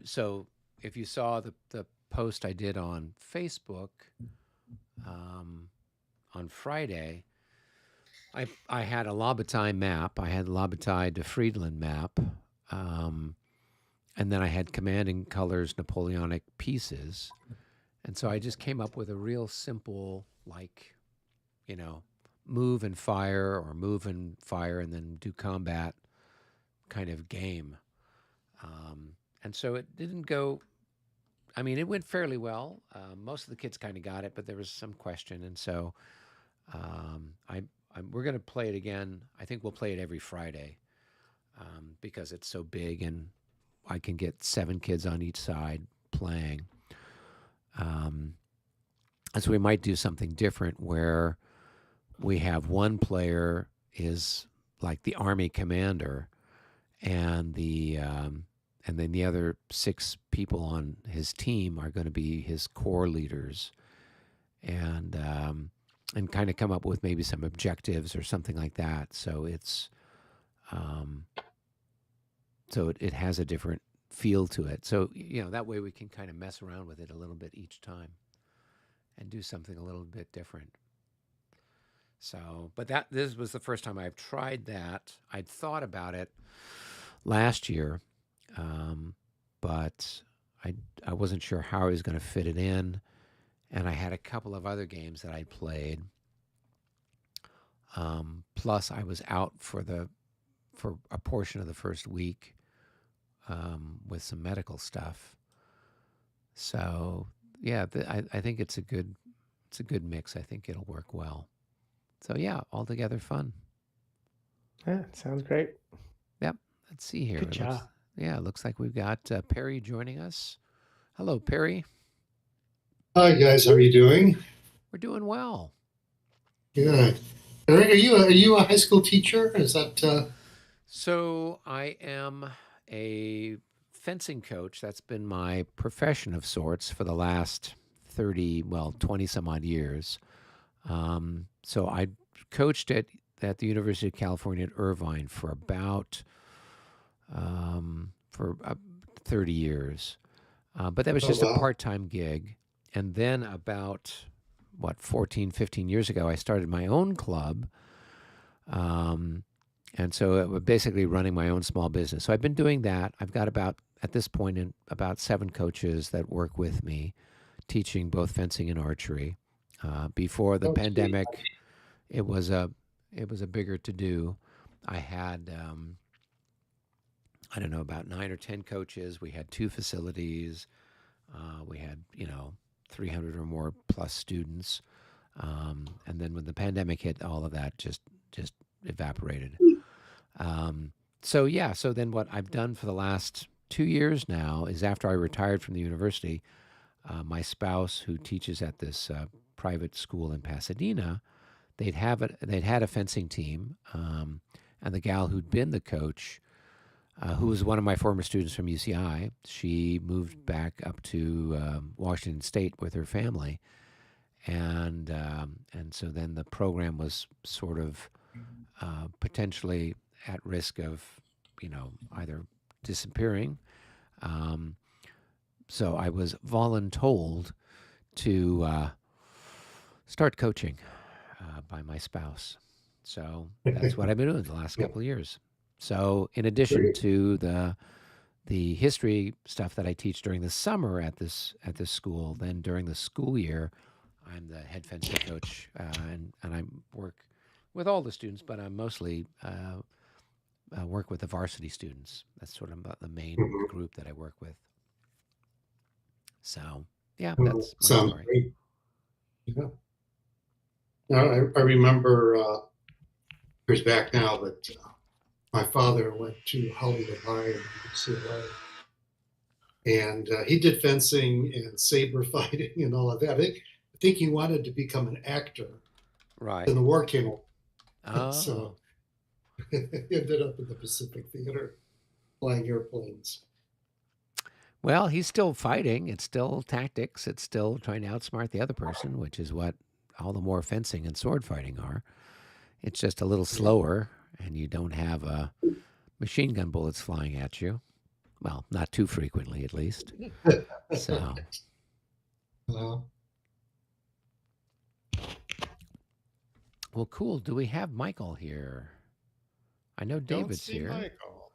So if you saw the post I did on Facebook um, on Friday, I had a Labatai map. I had Labatai to Friedland map, um, and then I had commanding colors Napoleonic pieces, and so I just came up with a real simple like you know move and fire or move and fire and then do combat kind of game. And so it didn't go. I mean, it went fairly well. Most of the kids kind of got it, but there was some question, and so um, I, we're going to play it again. I think we'll play it every Friday because it's so big, and I can get 7 kids on each side playing. Um, and so we might do something different where we have one player is like the army commander, and and then the other 6 people on his team are going to be his core leaders, and kind of come up with maybe some objectives or something like that. So um, it has a different feel to it. So that way we can kind of mess around with it a little bit each time and do something a little bit different. So, but this was the first time I've tried that. I'd thought about it last year, but I wasn't sure how I was going to fit it in, and I had a couple of other games that I played. Plus, I was out for a portion of the first week with some medical stuff. So yeah, I think it's a good mix. I think it'll work well. So yeah, altogether fun. Yeah, sounds great. Yep. Let's see here. Good job. It looks like we've got Perry joining us. Hello, Perry. Hi guys, how are you doing? We're doing well. Good. Eric, are you a high school teacher? Is that So I am a fencing coach. That's been my profession of sorts for the last 20 some odd years. So I coached at the University of California at Irvine for about for 30 years. But that was just a wow. part-time gig. And then about 14, 15 years ago, I started my own club. And so it was basically running my own small business. So I've been doing that. I've got at this point, about 7 coaches that work with me, teaching both fencing and archery. Before the pandemic, it was a bigger to do. I had I don't know, about 9 or 10 coaches. We had 2 facilities. We had 300 or more plus students. And then when the pandemic hit, all of that just evaporated. So then what I've done for the last 2 years now is, after I retired from the university, my spouse, who teaches at this private school in Pasadena, they'd had a fencing team, and the gal who'd been the coach, who was one of my former students from UCI, she moved back up to Washington State with her family, and so then the program was sort of potentially at risk of either disappearing. So I was voluntold to start coaching by my spouse. So that's what I've been doing the last couple of years. So in addition to the history stuff that I teach during the summer at this school, then during the school year, I'm the head fencing coach, and I work with all the students, but I'm mostly work with the varsity students. That's sort of the main group that I work with. So yeah, that's my sounds story. great. Yeah. Now, I remember years back now that my father went to Hollywood High in UCLA, and he did fencing and saber fighting and all of that. I think he wanted to become an actor. Right. Then the war came up. Oh. So he ended up in the Pacific Theater flying airplanes. Well, he's still fighting. It's still tactics. It's still trying to outsmart the other person, which is what all the more fencing and sword fighting are. It's just a little slower, and you don't have machine gun bullets flying at you. Well, not too frequently, at least. So, Well, well, cool. Do we have Michael here? I know Don't David's see here. Michael.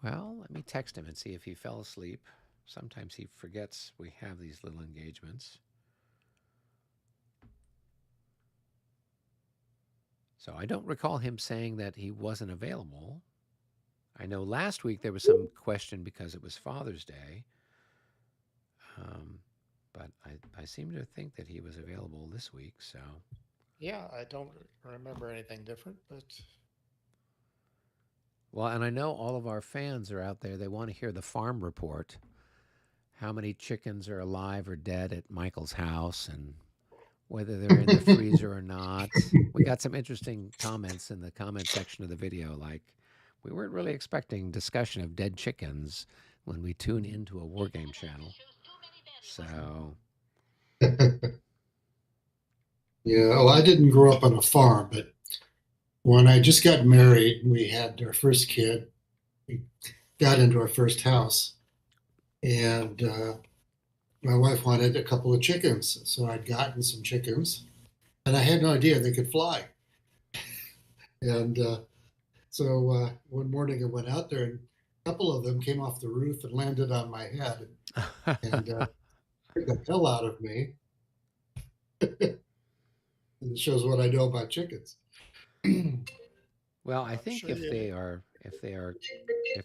Well, let me text him and see if he fell asleep. Sometimes he forgets we have these little engagements. So I don't recall him saying that he wasn't available. I know last week there was some question because it was Father's Day. But I seem to think that he was available this week. So, Yeah, I don't remember anything different, but well, and I know all of our fans are out there. They want to hear the farm report. How many chickens are alive or dead at Michael's house and whether they're in the freezer or not. We got some interesting comments in the comment section of the video, like, we weren't really expecting discussion of dead chickens when we tune into a war game channel. So, yeah, well, I didn't grow up on a farm, but when I just got married, we had our first kid. We got into our first house, and my wife wanted a couple of chickens, so I'd gotten some chickens, and I had no idea they could fly. And so one morning I went out there, and a couple of them came off the roof and landed on my head, and took the hell out of me. And it shows what I know about chickens. well, I I'm think sure if you.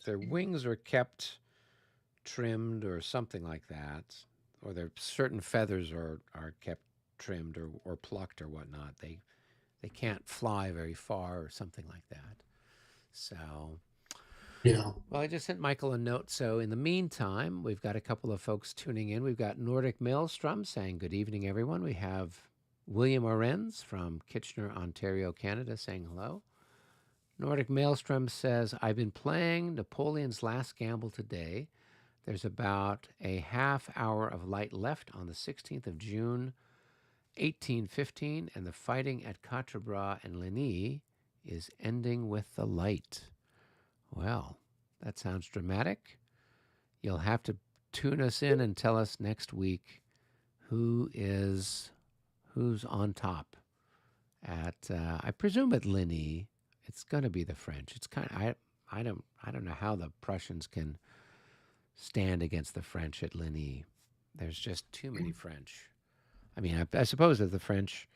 their wings are kept trimmed or something like that, or their certain feathers are kept trimmed or plucked or whatnot, they can't fly very far or something like that. So, Yeah. well, I just sent Michael a note. So, in the meantime, we've got a couple of folks tuning in. We've got Nordic Maelstrom saying, good evening, everyone. We have William Arens from Kitchener, Ontario, Canada, saying hello. Nordic Maelstrom says, I've been playing Napoleon's Last Gamble today. There's about a half hour of light left on the 16th of June, 1815, and the fighting at Quatre Bras and Ligny is ending with the light. Well, that sounds dramatic. You'll have to tune us in and tell us next week who's on top at I presume at Ligny. It's going to be the French. It's kind of I don't know how the Prussians can stand against the French at Ligny. There's just too many French. I mean, I suppose if the French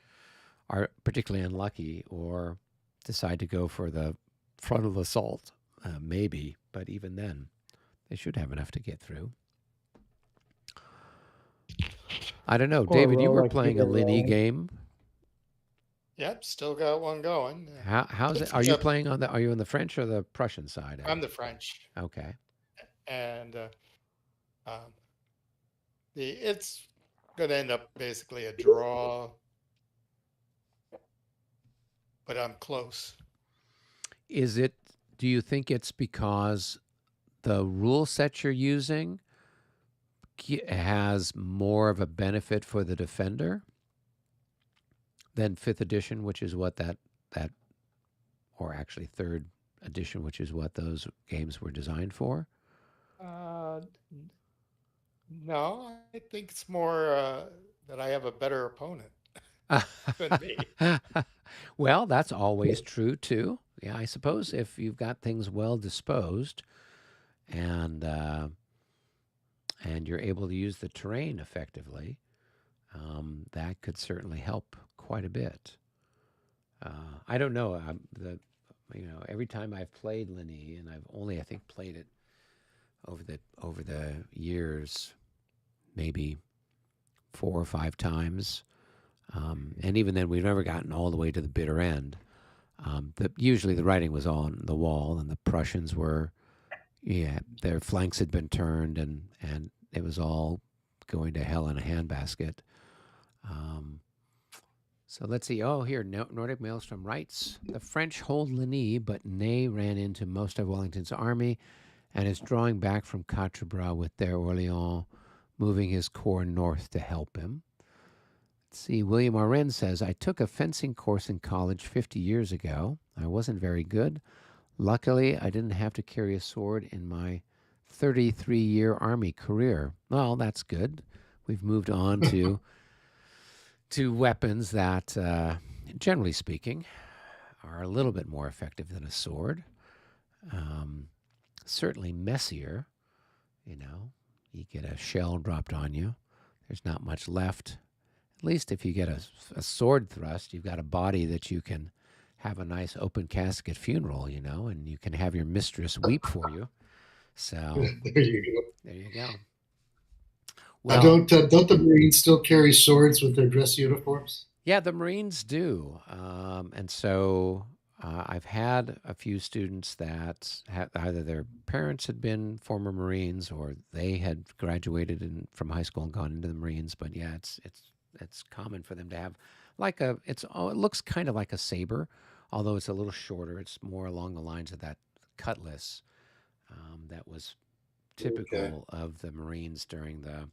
are particularly unlucky or decide to go for the frontal assault, maybe, but even then, they should have enough to get through. I don't know, Or David. You roll were like playing a Peter Linny Rowan. game. Yep, still got one going. How's it? Are you playing on the? Are you on the French or the Prussian side? I'm the French, Okay. and it's going to end up basically a draw, but I'm close. Is it? Do you think it's because the rule set you're using has more of a benefit for the defender than fifth edition, which is what that or actually third edition, which is what those games were designed for? No, I think it's more that I have a better opponent than me. Well, that's always true too. Yeah, I suppose if you've got things well disposed and you're able to use the terrain effectively, that could certainly help quite a bit. I don't know. Every time I've played Ligny, and I've only, I think, played it over the years, maybe 4 or 5 times, and even then, we've never gotten all the way to the bitter end. Usually, the writing was on the wall, and the Prussians were, their flanks had been turned, and it was all going to hell in a handbasket. So let's see. Oh, here, Nordic Maelstrom writes, the French hold Ligny, but Ney ran into most of Wellington's army and is drawing back from Quatre Bras with their Orléans, moving his corps north to help him. Let's see. William Arren says, I took a fencing course in college 50 years ago. I wasn't very good. Luckily, I didn't have to carry a sword in my 33-year Army career. Well, that's good. We've moved on to weapons that, generally speaking, are a little bit more effective than a sword. Um, Certainly messier. You know, you get a shell dropped on you. There's not much left. At least if you get a sword thrust, you've got a body that you can have a nice open casket funeral, and you can have your mistress weep for you. So There you go. there you go. Now, Well, don't the Marines still carry swords with their dress uniforms? yeah, the Marines do. And so I've had a few students that either their parents had been former Marines or they had graduated from high school and gone into the Marines. But yeah, it's common for them to have it looks kind of like a saber, although it's a little shorter. It's more along the lines of that cutlass that was Okay. typical of the Marines during the,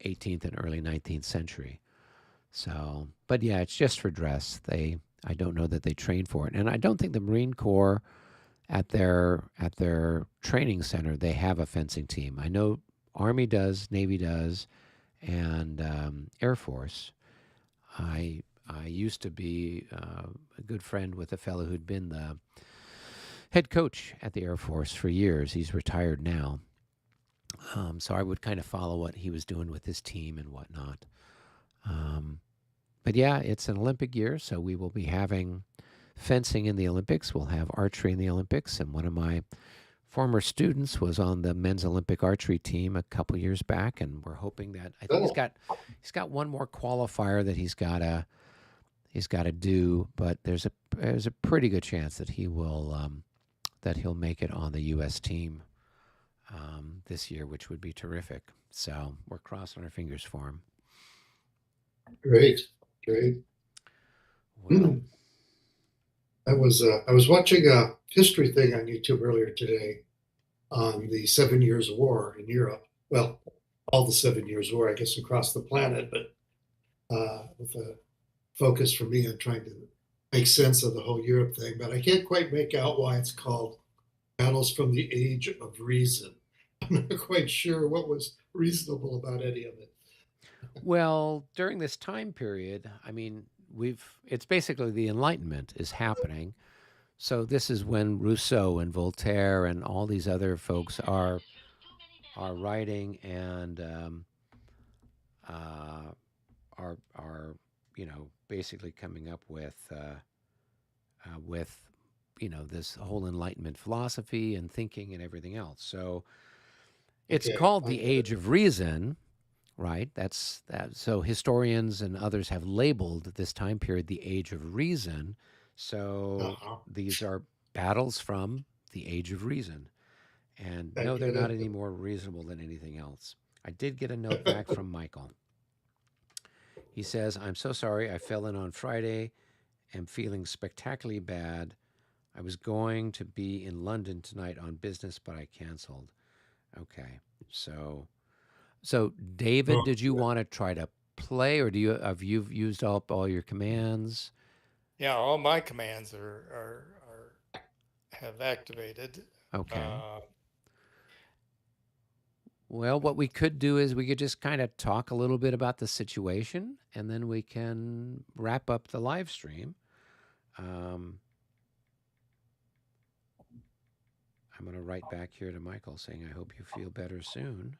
18th and early 19th century. So, but yeah, it's just for dress. I don't know that they train for it, and I don't think the Marine Corps at their training center they have a fencing team. I know Army does, Navy does, and Air Force. I used to be a good friend with a fellow who'd been the head coach at the Air Force for years. He's retired now, so I would kind of follow what he was doing with his team and whatnot. But yeah, it's an Olympic year, so we will be having fencing in the Olympics. We'll have archery in the Olympics, and one of my former students was on the men's Olympic archery team a couple years back, and we're hoping that I think he's got one more qualifier that he's got to do, but there's a pretty good chance that he'll make it on the U.S. team this year, which would be terrific. So we're crossing our fingers for him. Great. Well, I was watching a history thing on YouTube earlier today on the 7 Years' War in Europe. Well, all the 7 Years' War, I guess, across the planet, but with a focus for me on trying to make sense of the whole Europe thing. But I can't quite make out why it's called Battles from the Age of Reason. I'm not quite sure what was reasonable about any of it. well, during this time period, I mean, it's basically the Enlightenment is happening. So this is when Rousseau and Voltaire and all these other folks are writing and are basically coming up with this whole Enlightenment philosophy and thinking and everything else. So it's Okay, called I the get Age it. of Reason, right? That's that. So historians and others have labeled this time period the Age of Reason. So Uh-huh. these are battles from the Age of Reason. And I no, they're get not it. any more reasonable than anything else. I did get a note back from Michael. He says, I'm so sorry I fell in on Friday. Am feeling spectacularly bad. I was going to be in London tonight on business, but I canceled. Okay. So David, Oh, did you want to try to play, or have you used up all your commands? Yeah, all my commands are have activated. Okay. Uh, Well, what we could do is we could just kind of talk a little bit about the situation, and then we can wrap up the live stream. Um, I'm going to write back here to Michael saying, I hope you feel better soon.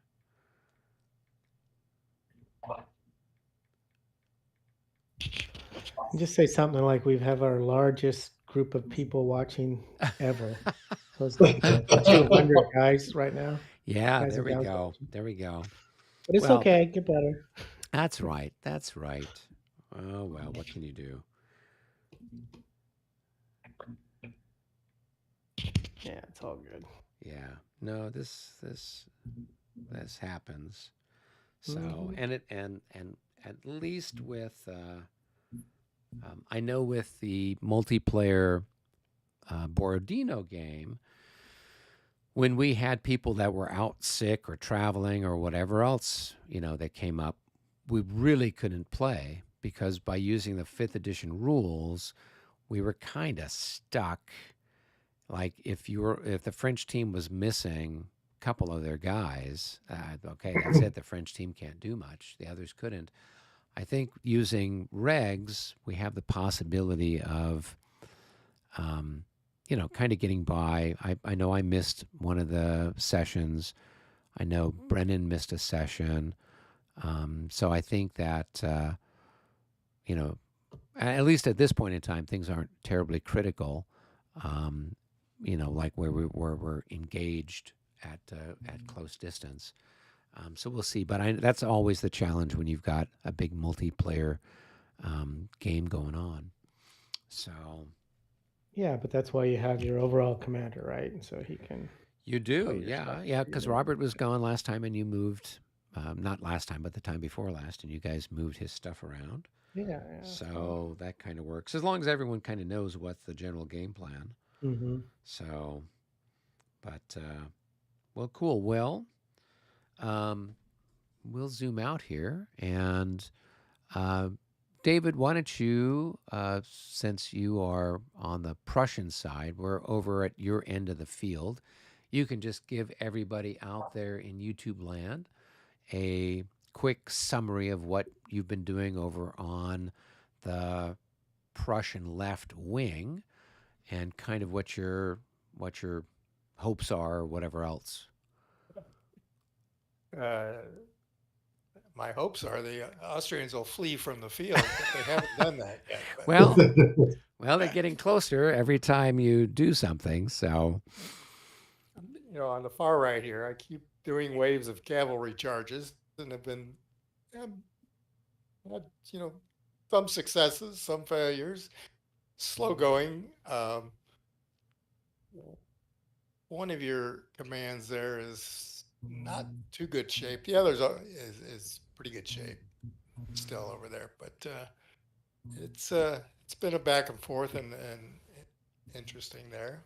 Just say something like we have our largest group of people watching ever. So it's like 200 guys right now. Yeah, Guys there and we gals go. watching. There we go. But it's Well, okay. Get better. that's right. That's right. Oh, well, what can you do? Yeah, it's all good. Yeah. No, this happens. So, Mhm. and at least with I know with the multiplayer Borodino game, when we had people that were out sick or traveling or whatever else, that came up, we really couldn't play because by using the 5th edition rules, we were kind of stuck like if the French team was missing a couple of their guys, okay, that's it. The French team can't do much. The others couldn't. I think using regs, we have the possibility of, kind of getting by. I know I missed one of the sessions. I know Brennan missed a session. So I think that, you know, at least at this point in time, things aren't terribly critical. Um, like where we're engaged at close distance. So we'll see. But that's always the challenge when you've got a big multiplayer game going on. So Yeah, but that's why you have your overall commander, right? And so he can you play do, your stuff. yeah. Because Robert was gone last time, and you moved. Not last time, but the time before last, and you guys moved his stuff around. Yeah. So that kind of works as long as everyone kind of knows what's the general game plan. Mm-hmm. So, but well, cool. Well, we'll zoom out here, and David, why don't you, since you are on the Prussian side, we're over at your end of the field, you can just give everybody out there in YouTube land a quick summary of what you've been doing over on the Prussian left wing, and kind of what your hopes are, or whatever else. My hopes are the Austrians will flee from the field, but they haven't done that yet. But, Well, they're getting closer every time you do something. So, on the far right here, I keep doing waves of cavalry charges and have been, had, some successes, some failures, slow going. One of your commands there is not too good shape. The others is pretty good shape still over there, but it's been a back and forth and interesting there.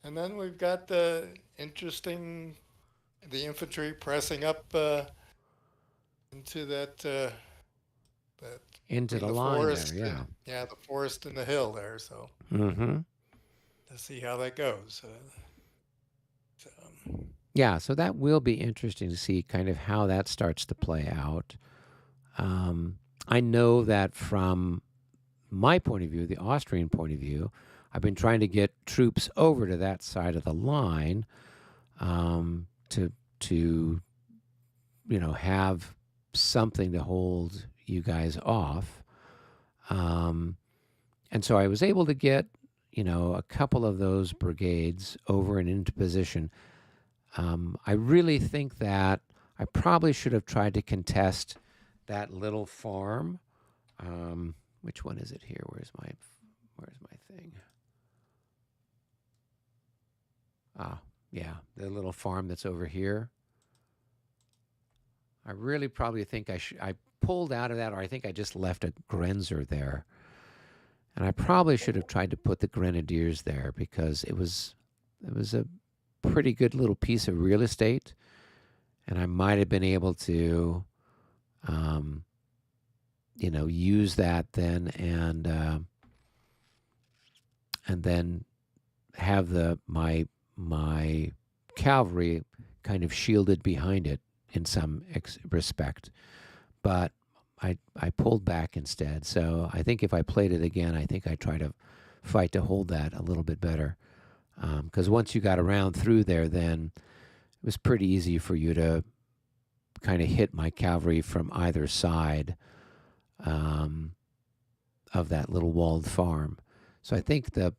And then we've got the infantry pressing up into that into the between line forest there, yeah. the forest and the hill there. So Mm-hmm. to see how that goes. Yeah, so that will be interesting to see kind of how that starts to play out. I know that from my point of view, the Austrian point of view, I've been trying to get troops over to that side of the line to have something to hold you guys off. And so I was able to get a couple of those brigades over and into position. I really think that I probably should have tried to contest that little farm. Which one is it here? Where's my thing? Yeah, the little farm that's over here. I really probably think I pulled out of that, or I think I just left a Grenzer there. And I probably should have tried to put the Grenadiers there, because it was a pretty good little piece of real estate, and I might have been able to use that then, and then have my cavalry kind of shielded behind it in some respect. But I pulled back instead. So I think if I played it again, I think I try to fight to hold that a little bit better. Because once you got around through there, then it was pretty easy for you to kind of hit my cavalry from either side of that little walled farm. So I think the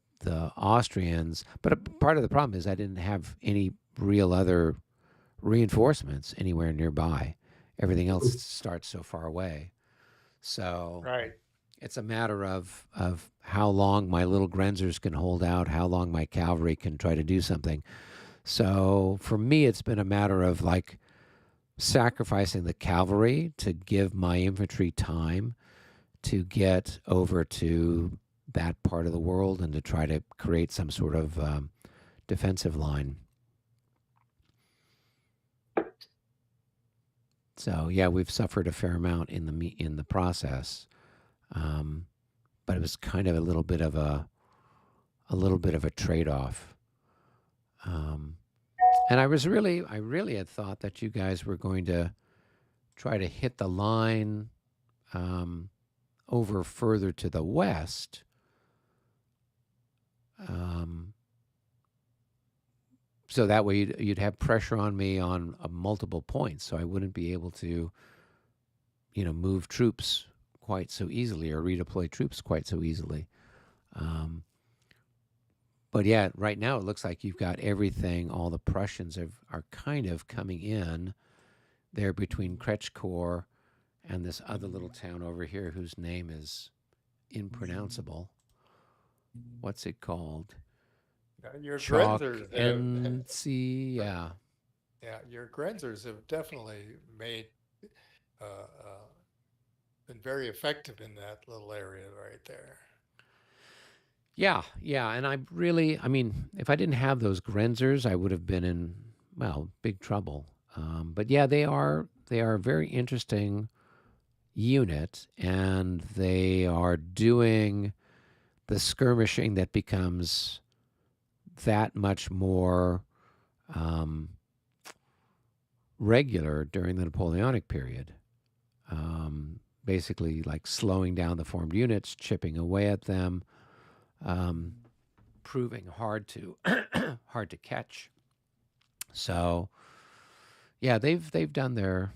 Austrians, but part of the problem is I didn't have any real other reinforcements anywhere nearby. Everything else starts so far away. So Right. it's a matter of how long my little Grenzers can hold out, how long my cavalry can try to do something. So for me, it's been a matter of like sacrificing the cavalry to give my infantry time to get over to that part of the world and to try to create some sort of defensive line. So yeah, we've suffered a fair amount in the process, but it was kind of a little bit of a trade-off. Um, and I really had thought that you guys were going to try to hit the line um, over further to the west. Um, so that way you'd have pressure on me on multiple points, so I wouldn't be able to, move troops quite so easily or redeploy troops quite so easily. Um, but yeah, right now it looks like you've got everything. All the Prussians are kind of coming in there between Kretschkor and this other little town over here whose name is impronounceable. What's it called? Your Chalk Grenzers NC. Yeah. yeah, your Grenzers have definitely made been very effective in that little area right there. Yeah, yeah, and I mean, if I didn't have those Grenzers, I would have been in, well, big trouble. But yeah, they are a very interesting unit, and they are doing the skirmishing that becomes that much more um, regular during the Napoleonic period. Basically, like slowing down the formed units, chipping away at them, um, proving hard to hard to catch. So yeah, they've done their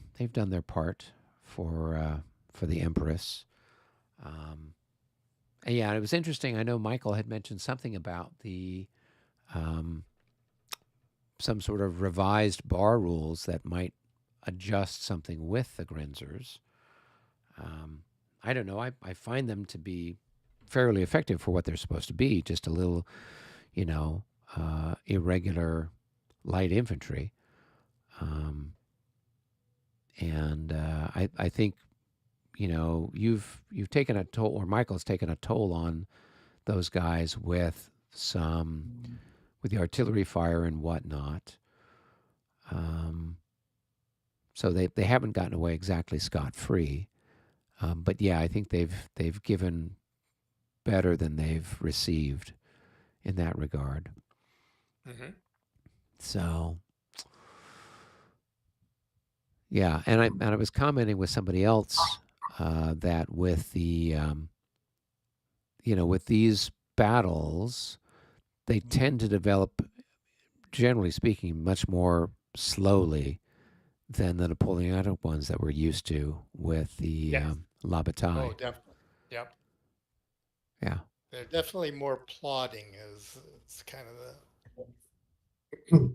part for the Empress. Um, and yeah, it was interesting. I know Michael had mentioned something about the um, some sort of revised bar rules that might adjust something with the Grenzers. Um, I don't know. I find them to be fairly effective for what they're supposed to be. Just a little, you know, irregular light infantry. Um, and I think you've taken a toll, or Michael's taken a toll on those guys with the artillery fire and whatnot. Um, so they haven't gotten away exactly scot free. But yeah, I think they've given better than they've received in that regard. Mm-hmm. So yeah, and I was commenting with somebody else that with the with these battles, they tend to develop, generally speaking, much more slowly than the Napoleonic ones that we're used to with the Yes. La Oh, Bataille. definitely. Yep. Yeah, They're definitely more plodding is it's kind of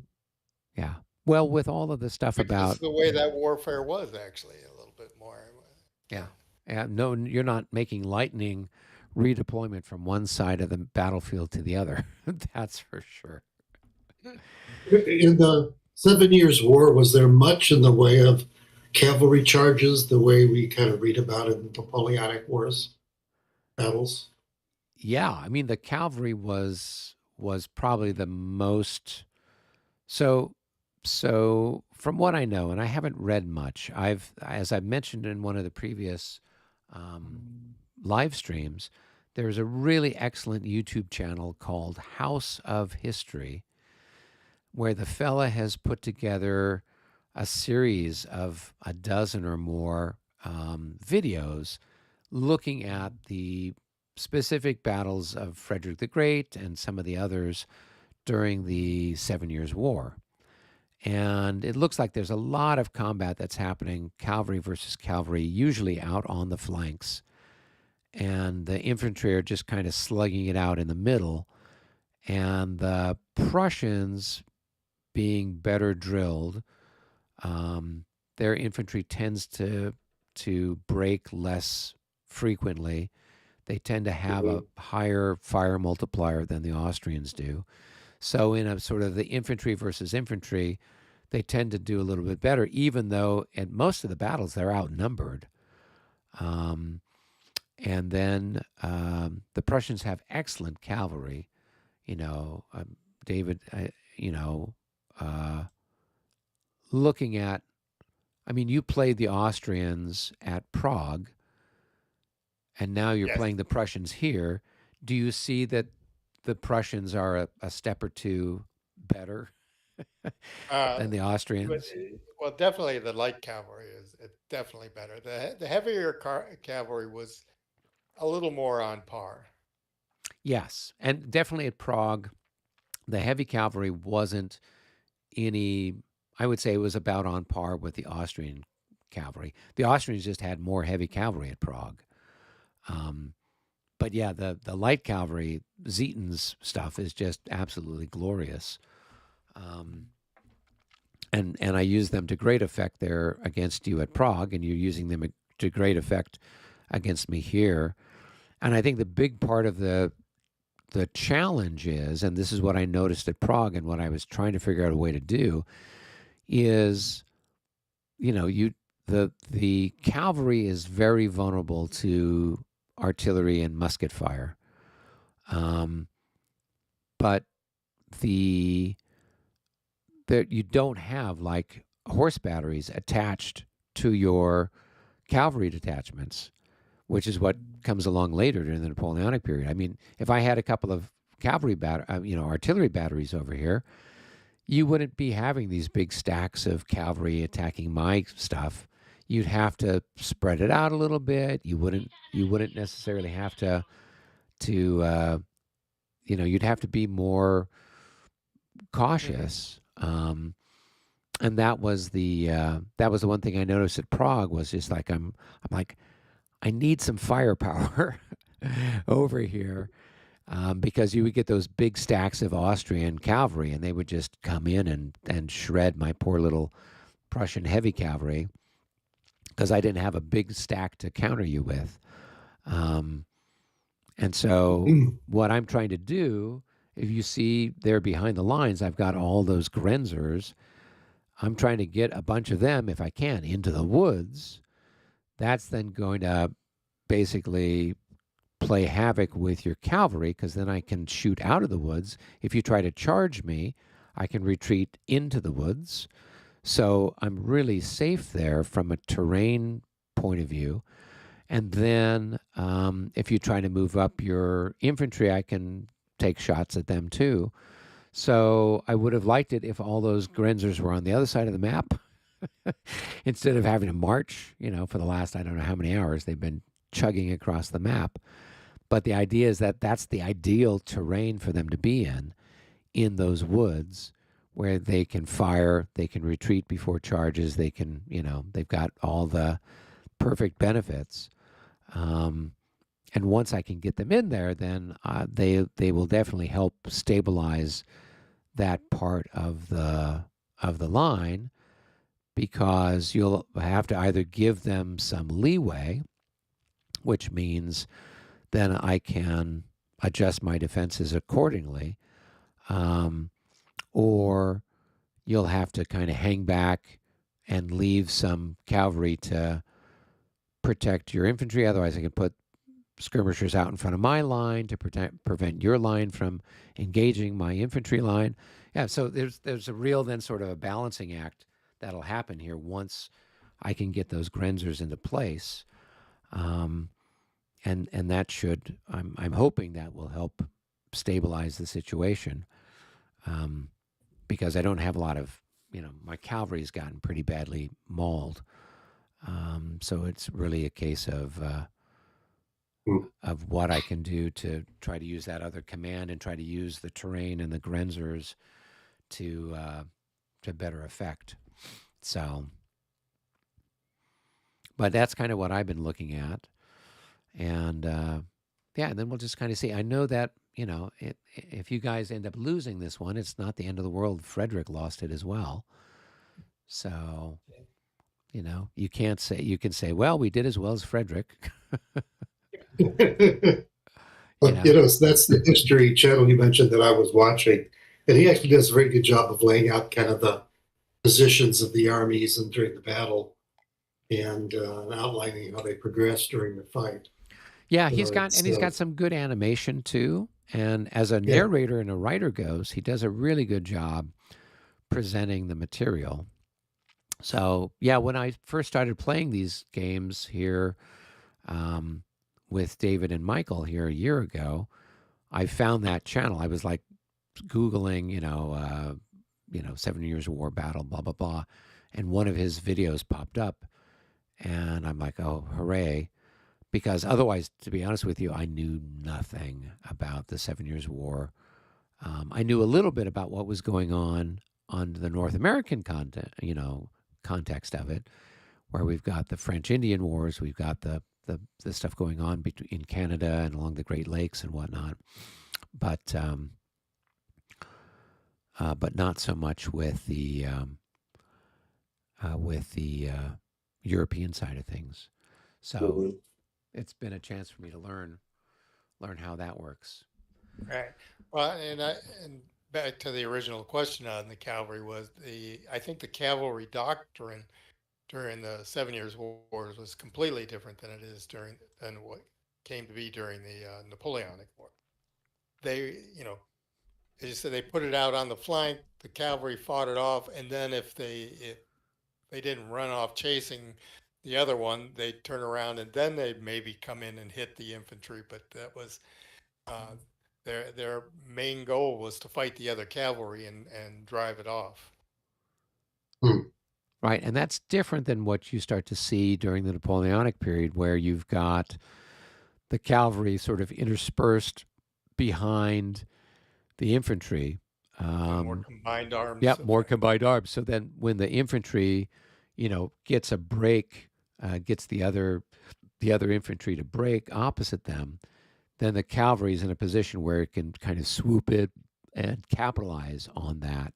yeah. Well, with all of the stuff which is about the way that warfare was actually a little bit more. yeah, yeah. No, you're not making lightning redeployment from one side of the battlefield to the other. That's for sure. In the 7 Years' War, was there much in the way of cavalry charges, the way we kind of read about it in Napoleonic Wars battles? Yeah, I mean the cavalry was probably the most so so from what I know, and I haven't read much. As I mentioned in one of the previous um, live streams, there's a really excellent YouTube channel called House of History, where the fella has put together a series of a dozen or more videos looking at the specific battles of Frederick the Great and some of the others during the 7 Years' War. And it looks like there's a lot of combat that's happening, cavalry versus cavalry, usually out on the flanks. And the infantry are just kind of slugging it out in the middle. And the Prussians, being better drilled, um, their infantry tends to break less frequently. They tend to have a higher fire multiplier than the Austrians do. So in a sort of the infantry versus infantry, they tend to do a little bit better, even though in most of the battles they're outnumbered. And then the Prussians have excellent cavalry. David, uh, looking at, I mean, you played the Austrians at Prague, and now you're Yes. playing the Prussians here. Do you see that the Prussians are a step or two better Uh, than the but, Austrians. well, definitely the light cavalry is definitely better. The heavier cavalry was a little more on par. Yes, and definitely at Prague, the heavy cavalry wasn't any. I would say it was about on par with the Austrian cavalry. The Austrians just had more heavy cavalry at Prague. Um, but yeah, the light cavalry, Zieten's stuff is just absolutely glorious. Um, and I use them to great effect there against you at Prague, and you're using them to great effect against me here. And I think the big part of the challenge is, and this is what I noticed at Prague, and what I was trying to figure out a way to do, is you the cavalry is very vulnerable to artillery and musket fire, um, but the that you don't have like horse batteries attached to your cavalry detachments, which is what comes along later during the Napoleonic period. I mean, if I had a couple of artillery batteries over here, you wouldn't be having these big stacks of cavalry attacking my stuff. You'd have to spread it out a little bit. You wouldn't necessarily have to you'd have to be more Hmm. cautious. And that was the one thing I noticed at Prague was just like I'm like I need some firepower over here, because you would get those big stacks of Austrian cavalry, and they would just come in and shred my poor little Prussian heavy cavalry because I didn't have a big stack to counter you with. Um, and so, what I'm trying to do, if you see there behind the lines, I've got all those Grenzers. I'm trying to get a bunch of them, if I can, into the woods. That's then going to basically play havoc with your cavalry because then I can shoot out of the woods. If you try to charge me, I can retreat into the woods. So I'm really safe there from a terrain point of view. And then if you try to move up your infantry, I can take shots at them too. So I would have liked it if all those Grenzers were on the other side of the map instead of having to march, for the last, I don't know how many hours they've been chugging across the map. But the idea is that that's the ideal terrain for them to be in those woods where they can fire, they can retreat before charges, they've got all the perfect benefits. Um, and once I can get them in there, then they will definitely help stabilize that part of the line because you'll have to either give them some leeway, which means then I can adjust my defenses accordingly. Um, or you'll have to kind of hang back and leave some cavalry to protect your infantry. Otherwise, I can put skirmishers out in front of my line to prevent your line from engaging my infantry line. Yeah, so there's a real then sort of a balancing act that'll happen here once I can get those Grenzers into place. Um, and that should I'm hoping that will help stabilize the situation, um, because I don't have a lot of my cavalry's gotten pretty badly mauled, so it's really a case of what I can do to try to use that other command and try to use the terrain and the Grenzers to better effect. So, but that's kind of what I've been looking at. And yeah, and then we'll just kind of see. I know that if you guys end up losing this one, it's not the end of the world. Frederick lost it as well, so you can't say you can say, well, we did as well as Frederick. you But, know. so that's the history channel you mentioned that I was watching. And he actually does a very good job of laying out kind of the positions of the armies and during the battle and outlining how they progressed during the fight. Yeah, So he's got some good animation too. And as a yeah, narrator and a writer goes, he does a really good job presenting the material. So yeah, when I first started playing these games here, with David and Michael here a year ago, I found that channel. I was like Googling, 7 Years War battle, blah, blah, blah. And one of his videos popped up. And I'm like, oh, hooray. Because otherwise, to be honest with you, I knew nothing about the 7 Years War. I knew a little bit about what was going on the North American context of it, where we've got the French Indian Wars, we've got the stuff going on in Canada and along the Great Lakes and whatnot, but not so much with the European side of things. So Mhm. it's been a chance for me to learn how that works. Right. Well, and back to the original question on the cavalry was I think the cavalry doctrine during the 7 Years' Wars was completely different than it is than what came to be during the Napoleonic War. They, as you said, they put it out on the flank. The cavalry fought it off, and then if they didn't run off chasing the other one, they'd turn around and then they'd maybe come in and hit the infantry. But that was uh, their main goal was to fight the other cavalry and drive it off. Right, and that's different than what you start to see during the Napoleonic period, where you've got the cavalry sort of interspersed behind the infantry. More combined arms. Yep, more combined arms. So then, when the infantry, gets a break, gets the other infantry to break opposite them, then the cavalry is in a position where it can kind of swoop it and capitalize on that.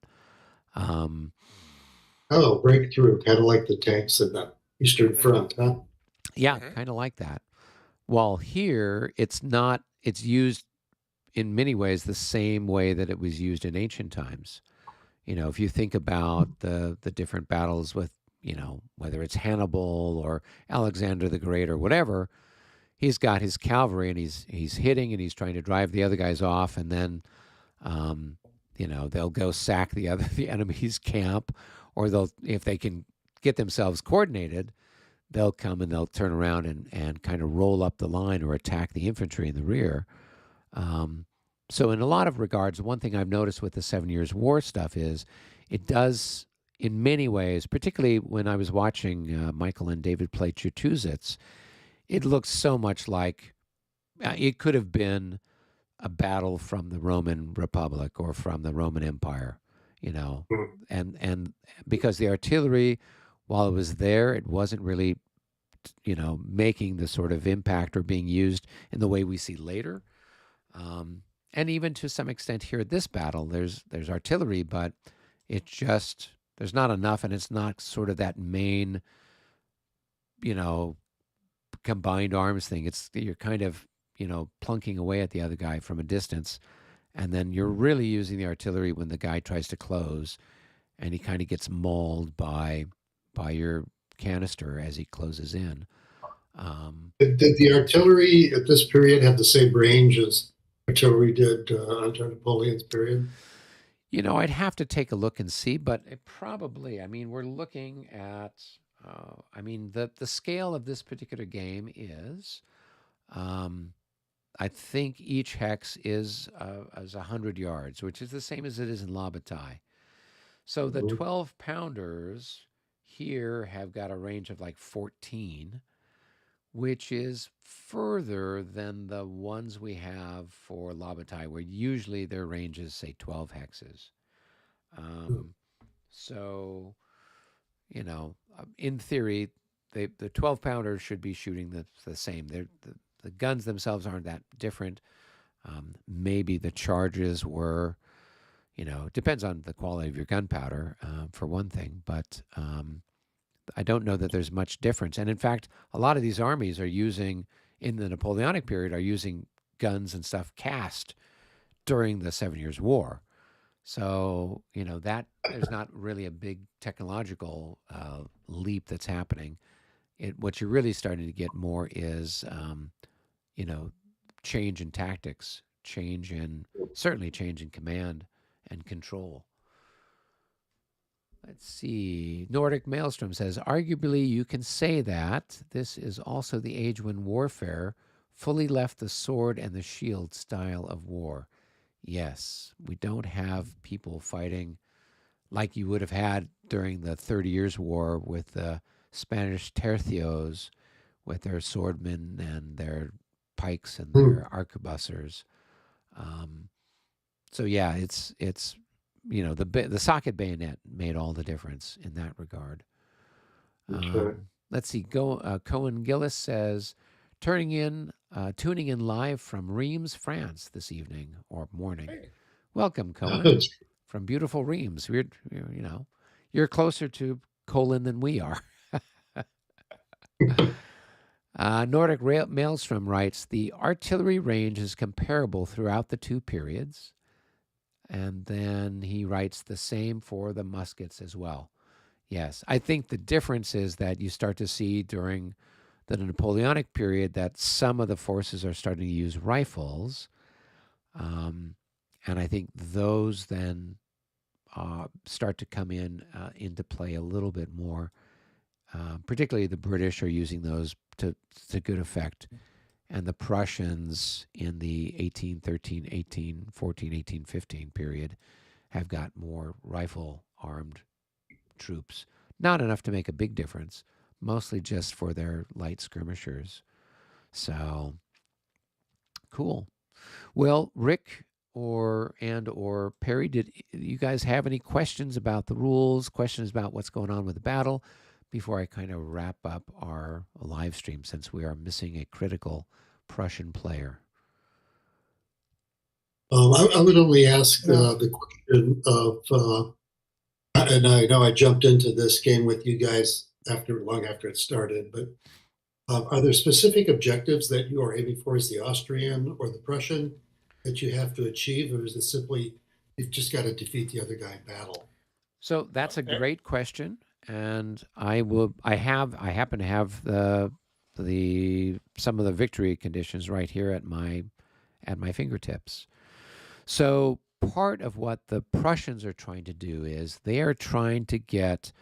Oh, breakthrough, kind of like the tanks in the Eastern Front, huh? Yeah, Mhm. kind of like that. While here, it's not. It's used in many ways the same way that it was used in ancient times. If you think about the different battles with, whether it's Hannibal or Alexander the Great or whatever, he's got his cavalry and he's hitting and he's trying to drive the other guys off, and then they'll go sack the enemy's camp, or they'll, if they can get themselves coordinated, they'll come and they'll turn around and kind of roll up the line or attack the infantry in the rear. So in a lot of regards, one thing I've noticed with the 7 Years' War stuff is it does, in many ways, particularly when I was watching Michael and David play Chertuzits, it looks so much like it could have been a battle from the Roman Republic or from the Roman Empire, Mhm. and because the artillery, while it was there, it wasn't really, making the sort of impact or being used in the way we see later. And even to some extent here at this battle, there's artillery, but it just, there's not enough, and it's not sort of that main, you know, combined arms thing. It's, you're kind of, plunking away at the other guy from a distance, and then you're really using the artillery when the guy tries to close, and he kind of gets mauled by your canister as he closes in. Did the artillery at this period have the same range as artillery did under Napoleon's period? I'd have to take a look and see, but it probably, I mean, we're looking at, I mean, the scale of this particular game is, I think each hex is 100 yards, which is the same as it is in La Bataille. So the Mhm. 12 pounders here have got a range of like 14, which is further than the ones we have for La Bataille, where usually their range is, say, 12 hexes. Um, so, in theory, the 12 pounders should be shooting the same. The guns themselves aren't that different. Maybe the charges were, depends on the quality of your gunpowder, for one thing, but I don't know that there's much difference. And in fact, a lot of these armies are using, in the Napoleonic period, are using guns and stuff cast during the 7 Years' War. So, that there's not really a big technological leap that's happening. What you're really starting to get more is, you know, change in tactics, certainly change in command and control. Let's see. Nordic Maelstrom says, arguably, you can say that this is also the age when warfare fully left the sword and the shield style of war. Yes, we don't have people fighting like you would have had during the 30 Years' War with the Spanish tercios with their swordmen and their pikes and Hmm. their arquebusiers. Um, so yeah, it's the socket bayonet made all the difference in that regard. Okay. Let's see. Cohen Gillis says, tuning in live from Reims, France this evening or morning. Hey, Welcome, Cohen, from beautiful Reims. You're closer to Kolin than we are. Nordic Maelstrom writes, the artillery range is comparable throughout the two periods. And then he writes the same for the muskets as well. Yes, I think the difference is that you start to see during the Napoleonic period that some of the forces are starting to use rifles. And I think those then start to come into play a little bit more. Particularly the British are using those to good effect. And the Prussians in the 1813, 1814, 1815 period have got more rifle armed troops. Not enough to make a big difference, mostly just for their light skirmishers. So cool. Well, Rick or Perry, did you guys have any questions about the rules, questions about what's going on with the battle before I kind of wrap up our live stream since we are missing a critical Prussian player? I would only ask the question of, and I know I jumped into this game with you guys long after it started, but are there specific objectives that you are aiming for as the Austrian or the Prussian that you have to achieve, or is it simply you've just got to defeat the other guy in battle? So that's a fair. great question, and I happen to have some of the victory conditions right here at my fingertips. So part of what the Prussians are trying to do is they are trying to get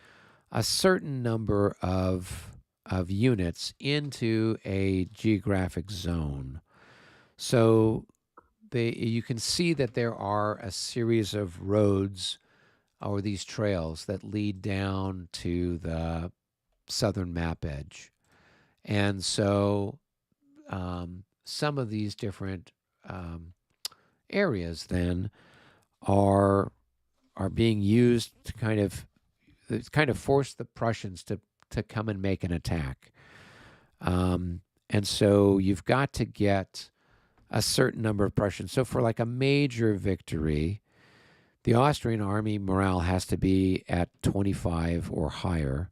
a certain number of units into a geographic zone. So you can see that there are a series of roads or these trails that lead down to the southern map edge. And so some of these different areas then are being used to kind of force the Prussians to come and make an attack. And so you've got to get a certain number of Prussians. So for like a major victory, the Austrian army morale has to be at 25 or higher,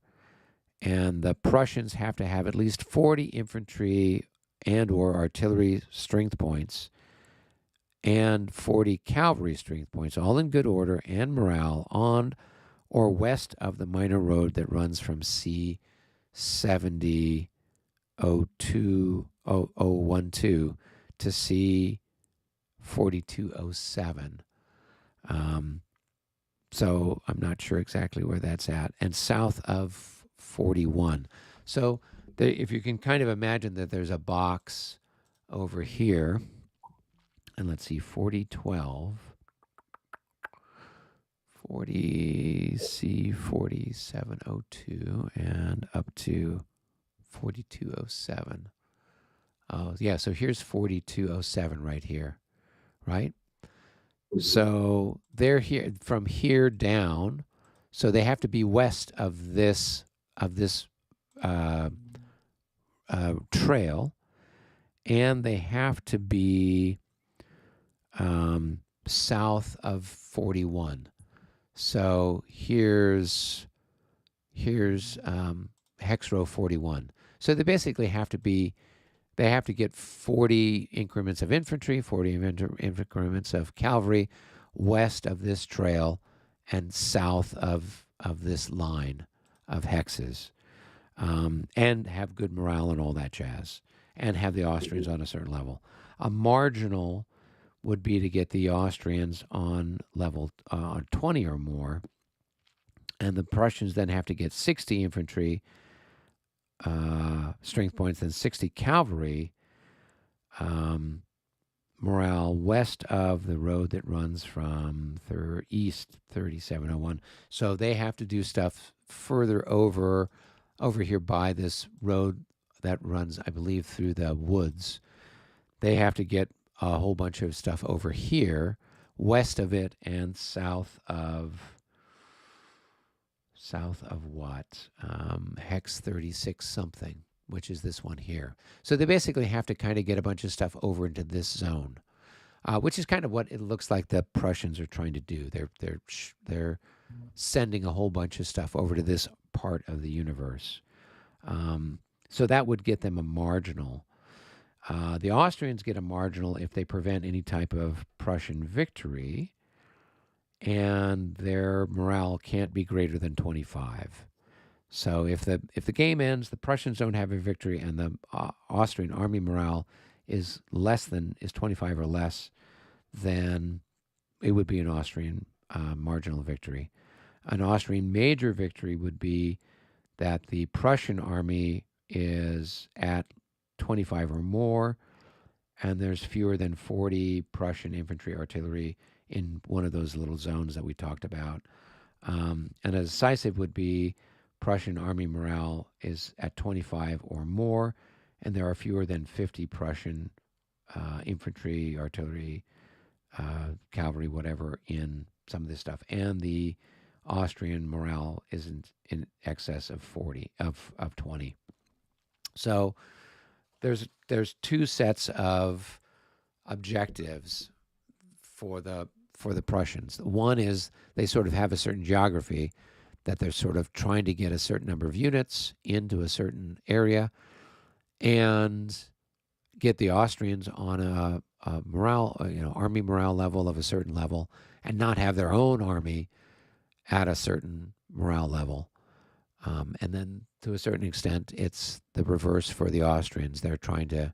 and the Prussians have to have at least 40 infantry and or artillery strength points and 40 cavalry strength points, all in good order and morale, on or west of the minor road that runs from C70 02012 to C4207. So I'm not sure exactly where that's at, and south of 41. So if you can kind of imagine that there's a box over here, and let's see, 4012, 40 C4702, and up to 4207. Oh, yeah, so here's 4207 right here, right? So they're here from here down. So they have to be west of this trail, and they have to be south of 41. So here's hex row 41. So they basically have to get 40 increments of infantry, 40 increments of cavalry west of this trail and south of this line of hexes, and have good morale and all that jazz, and have the Austrians on a certain level. A marginal would be to get the Austrians on level 20 or more, and the Prussians then have to get 60 infantry strength points and 60 cavalry morale west of the road that runs from east 3701. So they have to do stuff further over here by this road that runs, I believe, through the woods. They have to get a whole bunch of stuff over here, west of it and south of what? Hex 36 something, which is this one here. So they basically have to kind of get a bunch of stuff over into this zone, which is kind of what it looks like the Prussians are trying to do. They're sending a whole bunch of stuff over to this part of the universe. So that would get them a marginal. The Austrians get a marginal if they prevent any type of Prussian victory, and their morale can't be greater than 25. So if the game ends, the Prussians don't have a victory, and the Austrian army morale is 25 or less, then it would be an Austrian marginal victory. An Austrian major victory would be that the Prussian army is at 25 or more, and there's fewer than 40 Prussian infantry artillery in one of those little zones that we talked about. And a decisive would be Prussian army morale is at 25 or more, and there are fewer than 50 Prussian infantry, artillery, cavalry, whatever, in some of this stuff. And the Austrian morale is in excess of 20. So there's two sets of objectives for the Prussians. One is they sort of have a certain geography that they're sort of trying to get a certain number of units into a certain area and get the Austrians on a morale, army morale level of a certain level, and not have their own army at a certain morale level. And then to a certain extent, it's the reverse for the Austrians. They're trying to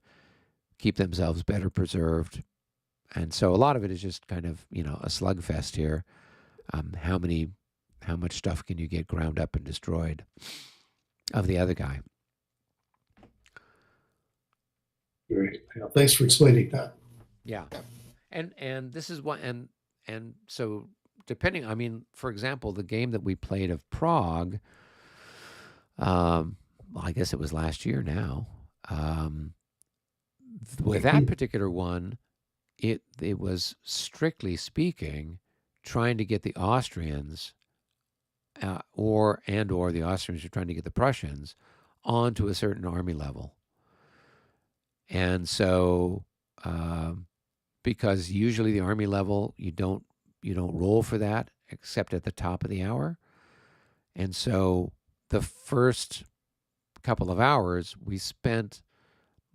keep themselves better preserved. And so a lot of it is just kind of, a slugfest here. How much stuff can you get ground up and destroyed of the other guy? Great. Yeah, thanks for explaining that. Yeah. And this is what, and so depending, for example, the game that we played of Prague, well, I guess it was last year now. With that particular one, it was strictly speaking trying to get the Austrians, or the Austrians were trying to get the Prussians onto a certain army level. And so, because usually the army level you don't roll for that except at the top of the hour, and so the first couple of hours we spent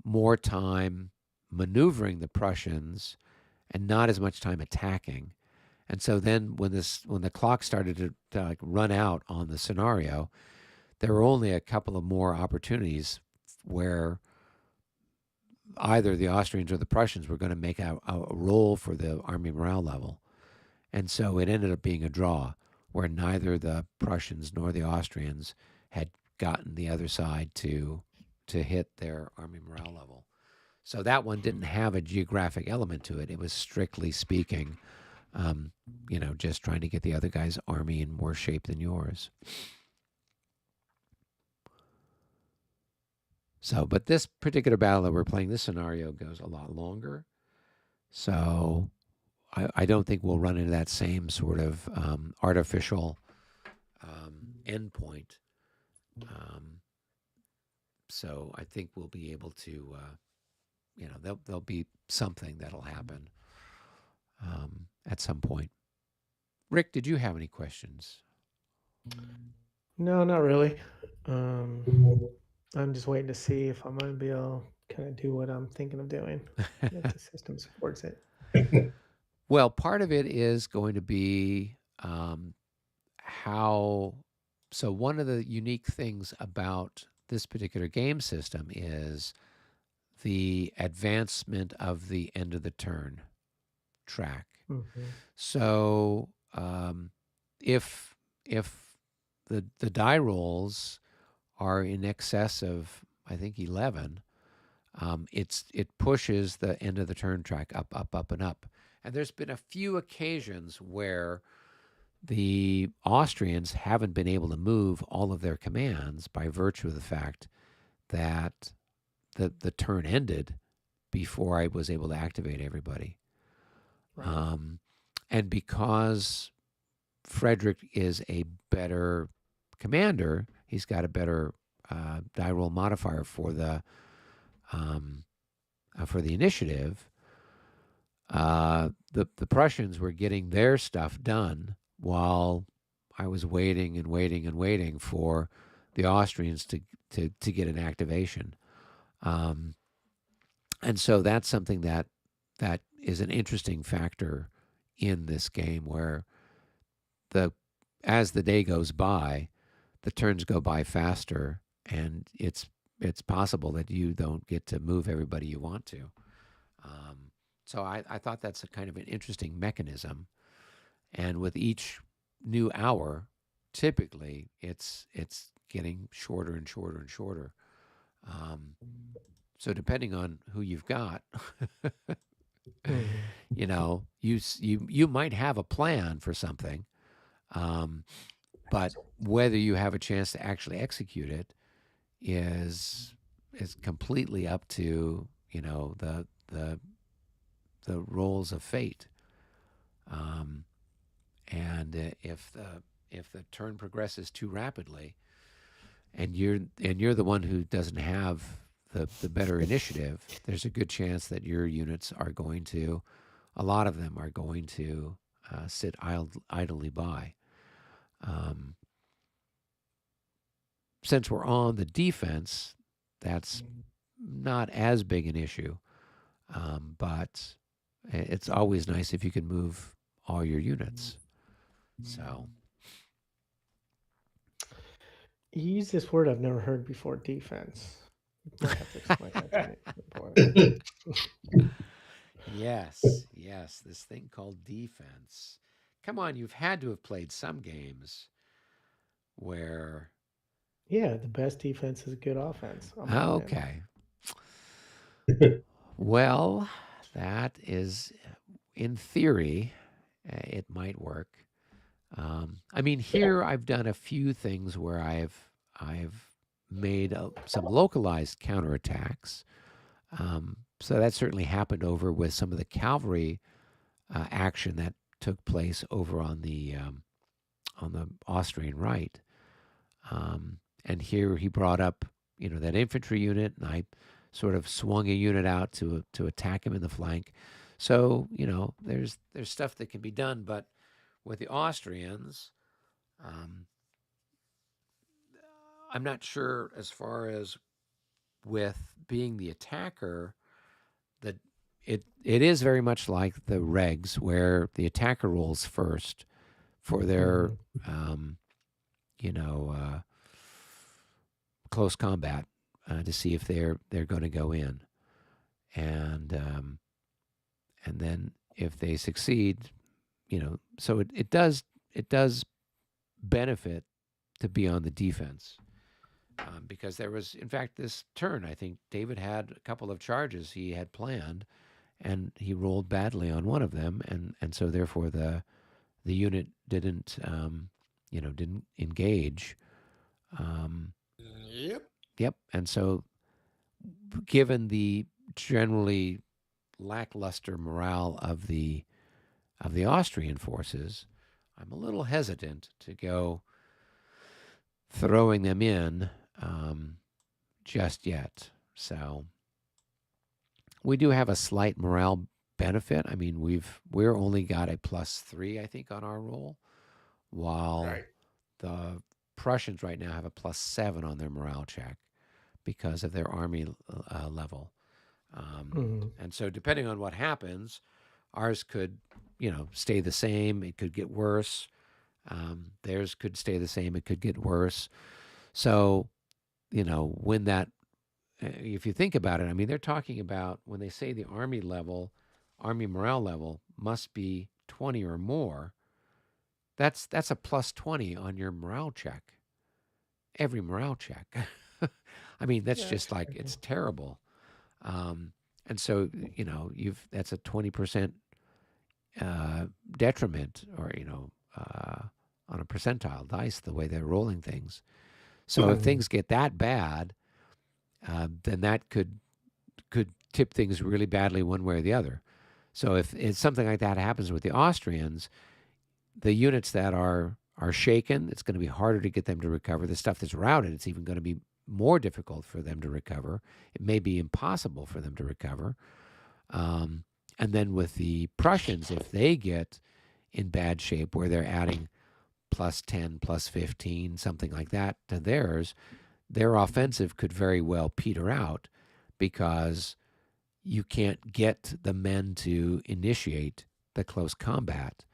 more time maneuvering the Prussians and not as much time attacking. And so then when the clock started to run out on the scenario, there were only a couple of more opportunities where either the Austrians or the Prussians were going to make a roll for the army morale level. And so it ended up being a draw where neither the Prussians nor the Austrians had gotten the other side to hit their army morale level. So that one didn't have a geographic element to it. It was strictly speaking, just trying to get the other guy's army in more shape than yours. So, but this particular battle that we're playing, this scenario goes a lot longer. So I don't think we'll run into that same sort of artificial endpoint. So I think we'll be able to, there'll be something that'll happen at some point. Rick, did you have any questions? No, not really. I'm just waiting to see if I'm going to be able to kind of do what I'm thinking of doing, if the system supports it. Well, part of it is going to be how. So one of the unique things about this particular game system is the advancement of the end of the turn track. Mm-hmm. So if the die rolls are in excess of, I think, 11, it pushes the end of the turn track up, up, up, and up. And there's been a few occasions where the Austrians haven't been able to move all of their commands by virtue of the fact that the turn ended before I was able to activate everybody. Right. And because Frederick is a better commander, he's got a better die roll modifier for the initiative. The Prussians were getting their stuff done while I was waiting and waiting and waiting for the Austrians to get an activation. And so that's something that is an interesting factor in this game, where as the day goes by, the turns go by faster, and it's possible that you don't get to move everybody you want to. So I thought that's a kind of an interesting mechanism. And with each new hour, typically it's getting shorter and shorter and shorter. So depending on who you've got, Mhm. you know, you might have a plan for something, but whether you have a chance to actually execute it is completely up to the rolls of fate. And if the turn progresses too rapidly, and you're the one who doesn't have the better initiative, there's a good chance that your units are going to, a lot of them are going to sit idly by. Since we're on the defense, that's not as big an issue, but it's always nice if you can move all your units. So You use this word I've never heard before, defense. You might have to explain that to me. yes, this thing called defense. Come on, you've had to have played some games where Yeah, the best defense is a good offense. I'm all in. okay. Well, that is, in theory, it might work. I mean, here I've done a few things where I've made some localized counterattacks. So that certainly happened over with some of the cavalry action that took place over on the Austrian right. And here he brought up, that infantry unit, and I sort of swung a unit out to attack him in the flank. So there's stuff that can be done, but with the Austrians, I'm not sure as far as with being the attacker that it is very much like the regs, where the attacker rolls first for their close combat to see if they're going to go in, and then if they succeed, so it does benefit to be on the defense. Because there was, in fact, this turn, I think David had a couple of charges he had planned, and he rolled badly on one of them, and so therefore the unit didn't didn't engage. Yep. Yep, and so given the generally lackluster morale of the Austrian forces, I'm a little hesitant to go throwing them in just yet. So we do have a slight morale benefit. I mean, we're only got a +3, I think, on our roll, while Right. the Prussians right now have a +7 on their morale check because of their army level. And so depending on what happens, ours could, stay the same. It could get worse. Theirs could stay the same. It could get worse. So, when that, if you think about it, I mean, they're talking about when they say the army morale level must be 20 or more. That's a +20 on your morale check. Every morale check. I mean, that's Yeah, just like, it's terrible. And so, that's a 20% detriment, or, on a percentile dice, the way they're rolling things. So if things get that bad, then that could tip things really badly one way or the other. So if something like that happens with the Austrians, the units that are shaken, it's going to be harder to get them to recover. The stuff that's routed, it's even going to be more difficult for them to recover. It may be impossible for them to recover. And then with the Prussians, if they get in bad shape where they're adding plus 10, plus 15, something like that to theirs, their offensive could very well peter out because you can't get the men to initiate the close combat.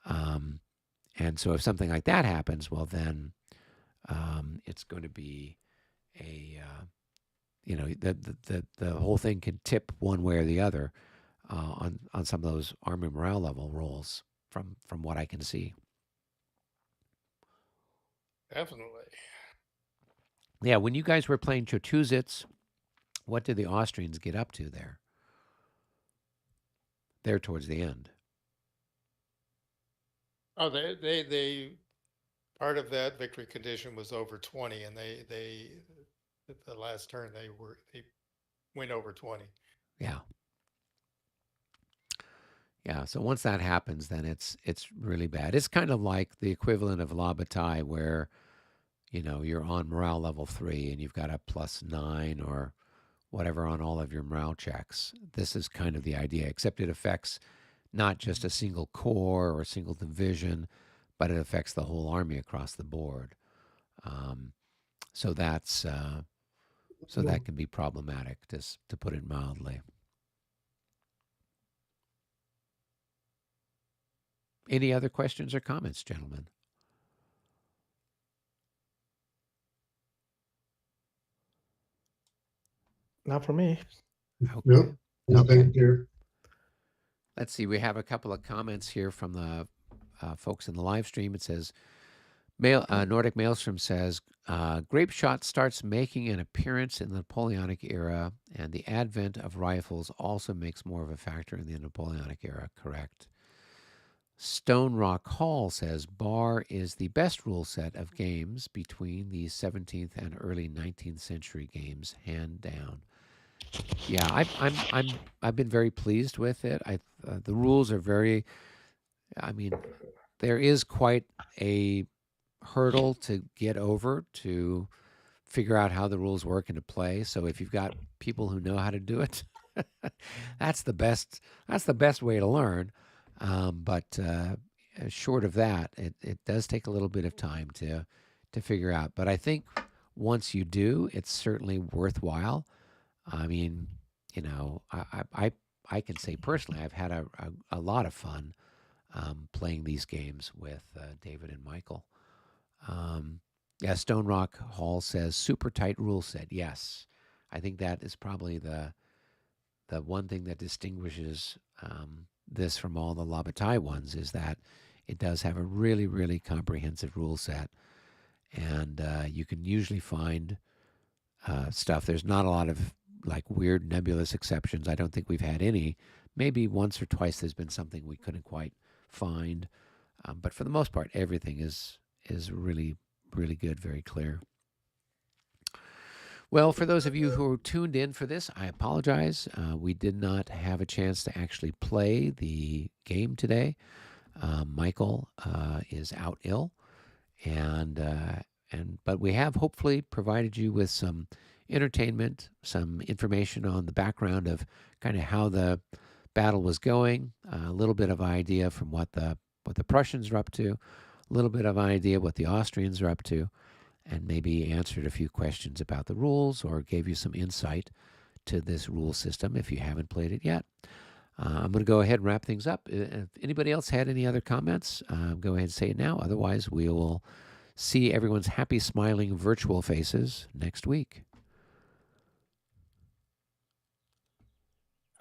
And so if something like that happens, well, then it's going to be the whole thing can tip one way or the other on some of those army morale level rolls from what I can see. Definitely. Yeah, when you guys were playing Chotuzits, what did the Austrians get up to there? There towards the end. Oh, they part of that victory condition was over 20, and they the last turn they went over 20. Yeah. Yeah, so once that happens, then it's really bad. It's kind of like the equivalent of La Bataille, where you're on morale level 3 and you've got a +9 or whatever on all of your morale checks. This is kind of the idea, except it affects not just a single corps or a single division, but it affects the whole army across the board. So that's that can be problematic, to put it mildly. Any other questions or comments, gentlemen? Not for me. Okay. Nope. Nothing Okay. here. Let's see. We have a couple of comments here from the folks in the live stream. It says, Nordic Maelstrom says, grape shot starts making an appearance in the Napoleonic era, and the advent of rifles also makes more of a factor in the Napoleonic era. Correct. Stone Rock Hall says, Bar is the best rule set of games between the 17th and early 19th century games, hand down. Yeah, I've been very pleased with it. The rules are very. I mean, there is quite a hurdle to get over to figure out how the rules work into play. So if you've got people who know how to do it, that's the best. That's the best way to learn. But short of that, it does take a little bit of time to figure out. But I think once you do, it's certainly worthwhile. I mean, I can say personally, I've had a lot of fun playing these games with David and Michael. Yeah, Stone Rock Hall says super tight rule set. Yes, I think that is probably the one thing that distinguishes this from all the La Bataille ones, is that it does have a really, really comprehensive rule set, and you can usually find stuff. There's not a lot of like weird nebulous exceptions. I don't think we've had any. Maybe once or twice there's been something we couldn't quite find, but for the most part, everything is really, really good, very clear. Well, for those of you who are tuned in for this, I apologize. We did not have a chance to actually play the game today. Michael is out ill, but we have hopefully provided you with some entertainment, some information on the background of kind of how the battle was going, a little bit of idea from what the Prussians are up to, a little bit of idea what the Austrians are up to, and maybe answered a few questions about the rules or gave you some insight to this rule system if you haven't played it yet. I'm going to go ahead and wrap things up. If anybody else had any other comments, go ahead and say it now. Otherwise, we will see everyone's happy, smiling virtual faces next week.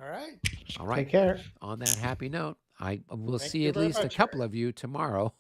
All right. All right. Take care. On that happy note, I will Thank see you at very least a much, couple Harry. of you tomorrow.